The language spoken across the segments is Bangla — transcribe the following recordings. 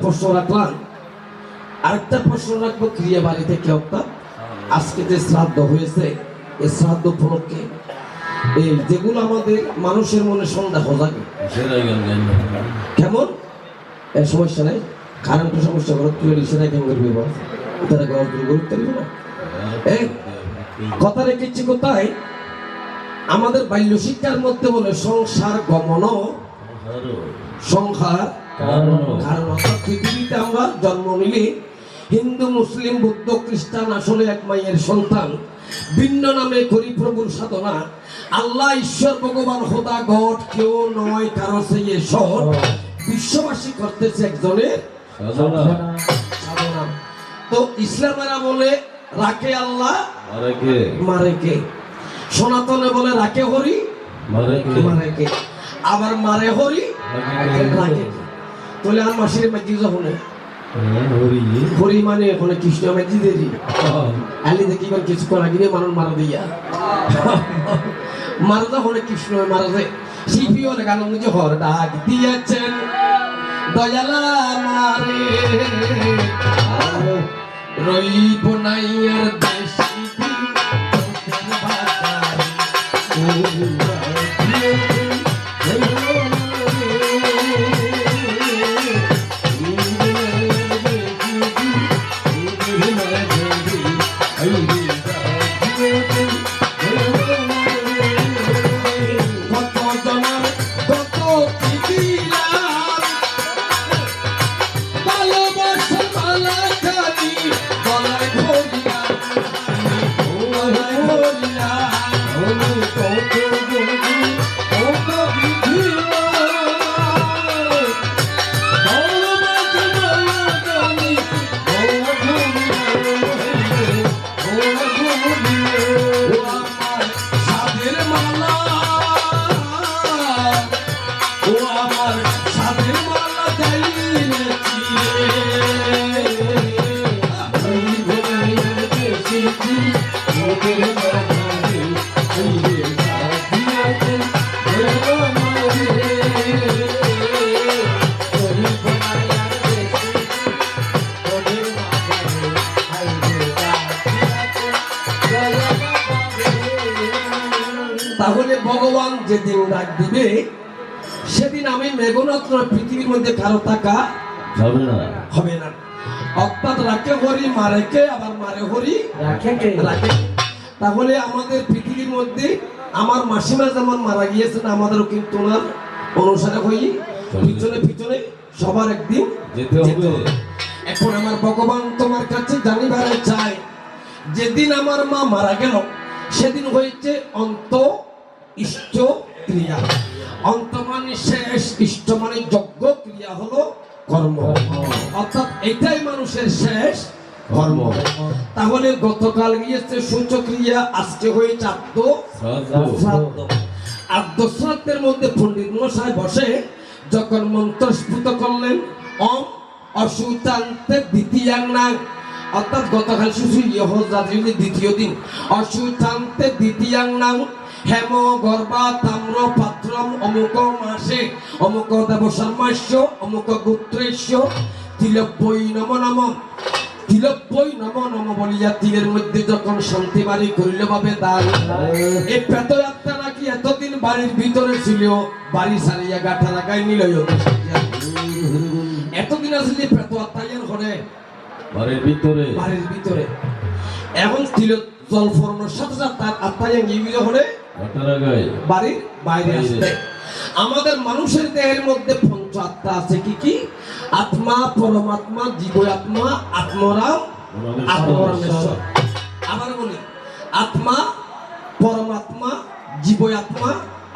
প্রশ্ন রাখলাম, আরেকটা প্রশ্ন রাখবো ক্রিয়া বাড়িতে কে অর্থাৎ আজকে যে শ্রাদ্ধ হয়েছে এই শ্রাদ্ধ উপলক্ষে এই যেগুলো আমাদের মানুষের মনে সন্দেহ জাগে কেমন সমস্যা নেই, কারেন্টের সমস্যা করে তুলে সেটাই কেমন করবে তারা গুরুত্ব দিবে না। কথা রেখেছি কোথায় আমাদের বাল্য শিক্ষার মধ্যে বলে সংসার গমন সংসার কারণ অর্থাৎ পৃথিবীতে আমরা জন্ম নিলে হিন্দু মুসলিম বৌদ্ধ খ্রিস্টান আসলে এক মায়ের সন্তান, ভিন্ন নামে করি প্রভুর সাধনা। আল্লাহ ঈশ্বর ভগবান খোদা গড কেউ নয় কারো সেই সব বিশ্ববাসী করতেছে একজনের সাধনা। তো ইসলামেরা বলে রাখে আল্লাহ মারে কে, সনাতনে বলে রাখে হরি মারে কে, আবার মারে হরি রাখে। তাহলে আর মাসির মাঝি যখন হরি মানে ওখানে কৃষ্ণ মাঝি দেরি আলি দেখি কিছু করা গিয়ে মানুষ মারা দিয়া মারা যখন কৃষ্ণ মারা যায় শিল্পী হলে গান যে হর ডাক দিয়েছেন দয়ালা মারে রইব নাই আর দেশি তাহলে ভগবান যেদিন ডাক দিবে সেদিন আমি মেঘনাথ পৃথিবীর মধ্যে কারো থাকা হবে না। অর্থাৎ রাখে হরি মারে কে, আবার মারে হরি রাখে। তাহলে আমাদের পৃথিবীর মধ্যে আমার মাসিমা যেমন মারা গিয়েছেন আমাদেরও কিন্তু ওনার অনুসারে হই পিছনে পিছনে সবার একদিন যেতে হবে। এখন আমার ভগবান তোমার কাছে জানিবার চাই যেদিন আমার মা মারা গেল সেদিন হয়েছে অন্ত ইষ্ট ক্রিয়া। অন্ত মানে শেষ, ইষ্ট মানে যজ্ঞ, ক্রিয়া হলো কর্ম, অর্থাৎ এটাই মানুষের শেষ কর্ম। তাহলে গতকাল গিয়েছে সূচক্রিয়া, আজকে হয়েছে আদ্য শ্রাদ্ধ। আদ্য শ্রাদ্ধের মধ্যে পণ্ডিত মশাই বসে যখন মন্ত্রস্ফুত করলেন ওম অসুতান্তে দ্বিতীয়াং, অর্থাৎ গতকাল শিশু দ্বিতীয় দিন অসুতান্তে দ্বিতীয়াং নাং হেম গর্ভা তাম্র পাত্রম অমুক মাসে অমুক দেবশর্মাস্য অমুক গোত্রেশ্য তিলব্বৈ নম নম, তিলব্বৈ নম নম বলিয়া তিলের মধ্যে যখন শান্তি বাড়ি করিল ভাবে দান। এই প্রেত আত্মা নাকি এতদিন বাড়ির ভিতরে ছিল, বাড়ি সারিয়া গাঠা লাগাই নিল। এতদিন আসলে প্রেত আত্মাইয়ের ঘরে বাড়ির ভিতরে এখন তিল জল ফোরানোর সাথে সাথে তার আত্মায় গিয়ে হলে বাড়ির বাইরে আসতে। আমাদের মানুষের দেহের মধ্যে পঞ্চ আত্মা আছে কি কি? আত্মা, পরমাত্মা, জীব আত্মা, আত্মরাম, আত্মরামেশ্বর। আবার বলি আত্মা, পরমাত্মা, জীব আত্মা,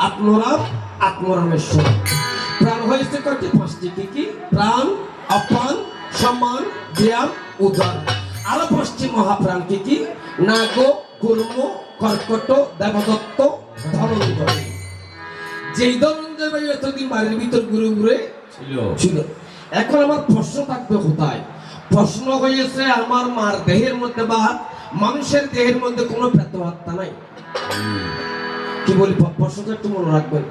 আত্মরাম, আত্মরামেশ্বর। প্রাণ হয়েছে কয়টি? পাঁচটি। কি কি? প্রাণ, অপান, সমান, ব্যায়াম, উদান। আরো পাঁচটি মহাপ্রাণ কি কি? নাগ, কুর্ম, কর্কট, দেবদত্ত, ধনঞ্জয়। যেই ধনঞ্জয় ভাই এতদিন বাড়ির ভিতর ঘুরে ঘুরে ছিল। এখন আমার প্রশ্ন থাকবে কোথায়? প্রশ্ন হয়েছে আমার মার দেহের মধ্যে বা মানুষের দেহের মধ্যে কোনো প্রেত আত্মা নাই। কি বলি? প্রশ্নটা একটু মনে রাখবেন।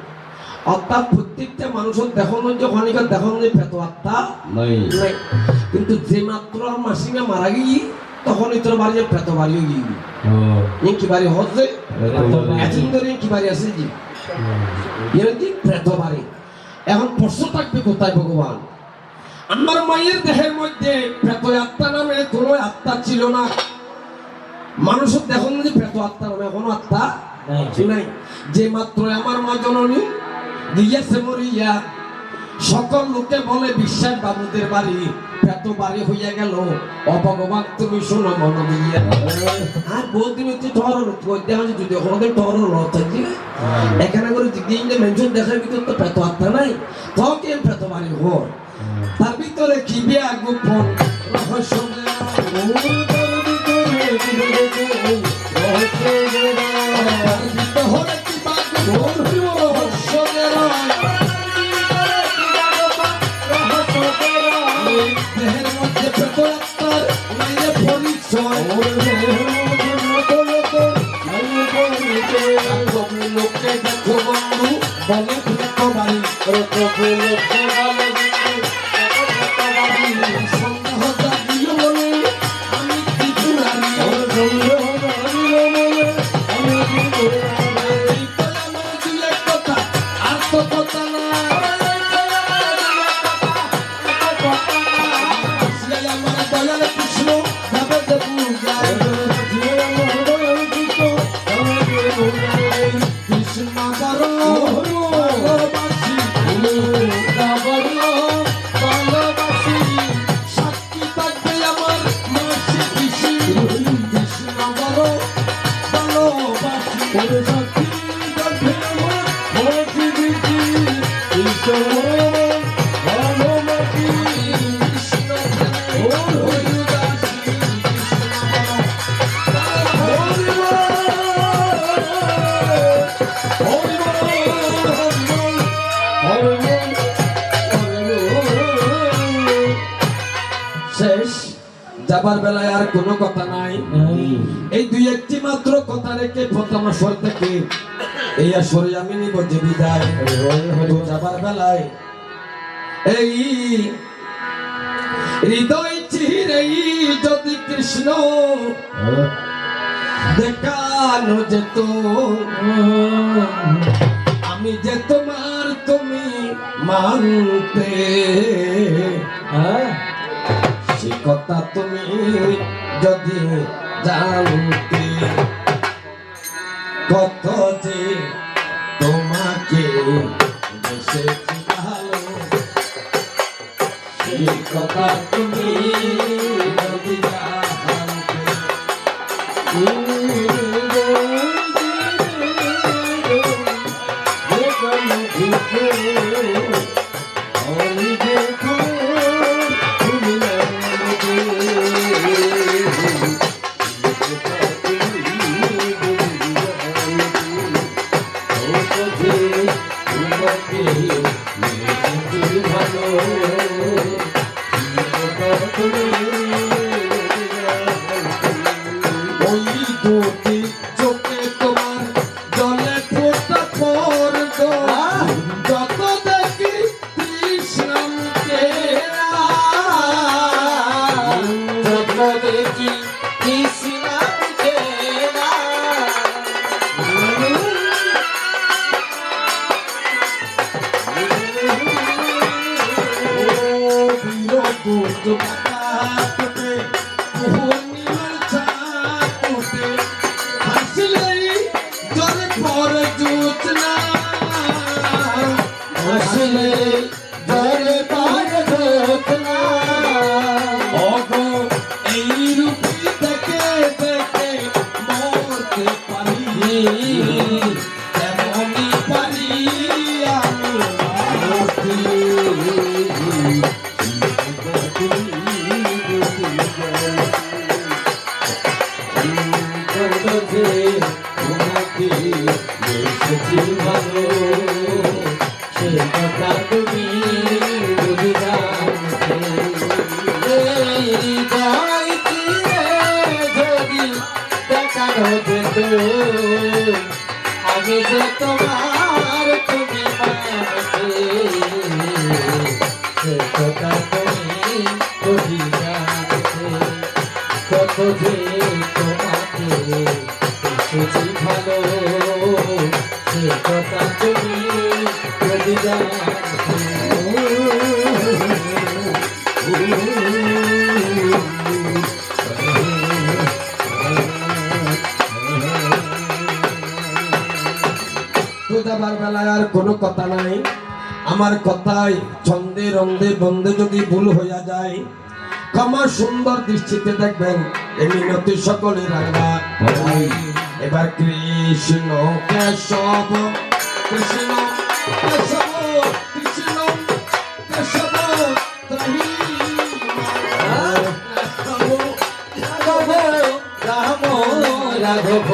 অর্থাৎ প্রত্যেকটা মানুষের দেখানো যে খনিকার দেখানো যে পেত আত্মা নাই, কিন্তু যে মাত্র মাসিমা মারা গিয়ে তখনই তোর বাড়ি পেত বাড়ি গিয়ে কি বাড়ি হচ্ছে এতদিন ধরে কি বাড়ি আছে জি এরকম পেত বাড়ি। এখন প্রশ্ন থাকবে কোথায় ভগবান? আমার মায়ের দেহের মধ্যে প্রেত আত্মা নামে কোনো আত্মা ছিল না। মানুষের দেখুন যে প্রেত আত্মা নামে কোনো আত্মা নাই। যে মাত্র আমার মা জননী গিয়েছে মরিয়া, সকল লোকে বলে বিশ্বাস বাবুদের বাড়ি প্রেত বাড়ি হইয়া গেল। অভগবান তুমি শোনো মন দিয়া। আর বহুদিন হচ্ছে ঠহর দেখা যদি কোনোদিন ঠহর রথ থাকছি এখানে করে দিন যে মেনশন দেখার ভিতর তো প্রেত আত্মা নাই, তখন প্রেত বাড়ি হয়। তার ভিতরে কি বিয়া গোপন রহস্য দেহের মধ্যে প্রেত আত্মার পরিচয় লোককে দেখো বন্ধু বলে প্রেত বাড়ি শেষ। যাবার বেলায় আর কোনো কথা নাই, এই দুই একটি মাত্র কথা রেখে প্রথম আসর থেকে এই আসরে আমি নিব যে বিদায়। যাবার বেলায় এই হৃদয় চিরে যদি কৃষ্ণ দেখানো যেত, আমি যে তোমার তুমি মানতে, সে কথা তুমি যদি জানতে, কত যে তোমাকে বেসেছি ভালো, সে কথা তুমি যদি জানতে। আমি যে তোমার তুমি যাবার বেলায় আর কোনো কথা নাই, আমার কথায় ছন্দে রন্দে বন্দে যদি ভুল হইয়া যায় ক্ষমা সুন্দর দৃষ্টিতে দেখবেন, এই মিনতি সকলে রাখবা। এবার কৃষ্ণ কেশব কৃষ্ণ কেশব কৃষ্ণ কেশব রাম রাঘব